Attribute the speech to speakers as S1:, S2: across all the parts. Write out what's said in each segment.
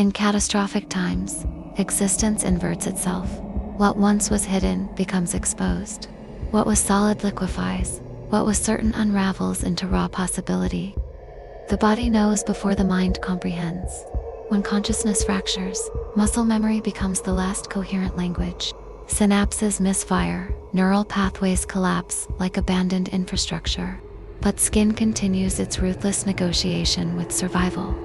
S1: In catastrophic times, existence inverts itself. What once was hidden becomes exposed. What was solid liquefies. What was certain unravels into raw possibility. The body knows before the mind comprehends. When consciousness fractures, muscle memory becomes the last coherent language. Synapses misfire, neural pathways collapse like abandoned infrastructure. But skin continues its ruthless negotiation with survival.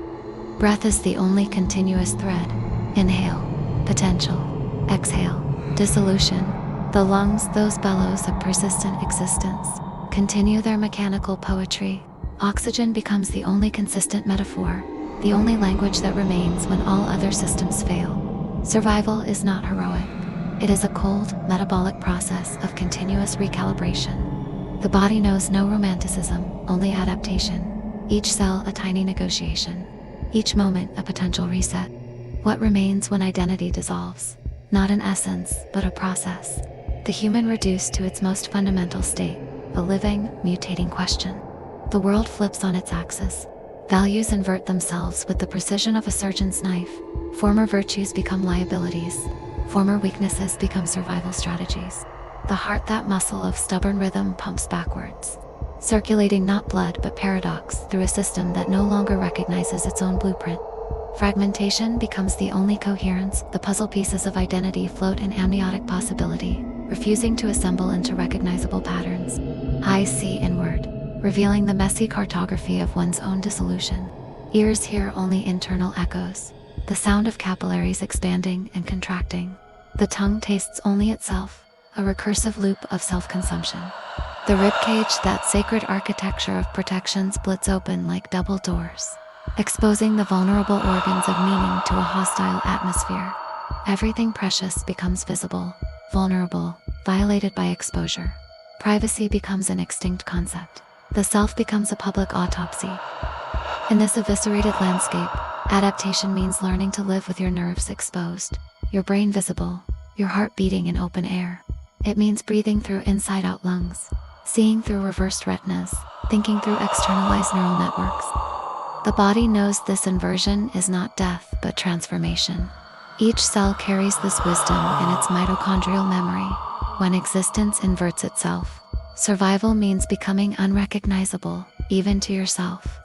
S1: Breath is the only continuous thread. Inhale, potential. Exhale, dissolution. The lungs, those bellows of persistent existence, continue their mechanical poetry. Oxygen becomes the only consistent metaphor, the only language that remains when all other systems fail. Survival is not heroic. It is a cold, metabolic process of continuous recalibration. The body knows no romanticism, only adaptation. Each cell a tiny negotiation. Each moment a potential reset. What remains when identity dissolves? Not an essence, but a process. The human reduced to its most fundamental state, a living, mutating question. The world flips on its axis. Values invert themselves with the precision of a surgeon's knife. Former virtues become liabilities. Former weaknesses become survival strategies. The heart, that muscle of stubborn rhythm, pumps backwards, circulating not blood but paradox through a system that no longer recognizes its own blueprint. Fragmentation becomes the only coherence. The puzzle pieces of identity float in amniotic possibility, refusing to assemble into recognizable patterns. Eyes see inward, revealing the messy cartography of one's own dissolution. Ears hear only internal echoes, the sound of capillaries expanding and contracting. The tongue tastes only itself, a recursive loop of self-consumption. The ribcage, that sacred architecture of protection, splits open like double doors, exposing the vulnerable organs of meaning to a hostile atmosphere. Everything precious becomes visible, vulnerable, violated by exposure. Privacy becomes an extinct concept. The self becomes a public autopsy. In this eviscerated landscape, adaptation means learning to live with your nerves exposed, your brain visible, your heart beating in open air. It means breathing through inside-out lungs, seeing through reversed retinas, thinking through externalized neural networks. The body knows this inversion is not death, but transformation. Each cell carries this wisdom in its mitochondrial memory. When existence inverts itself, survival means becoming unrecognizable, even to yourself.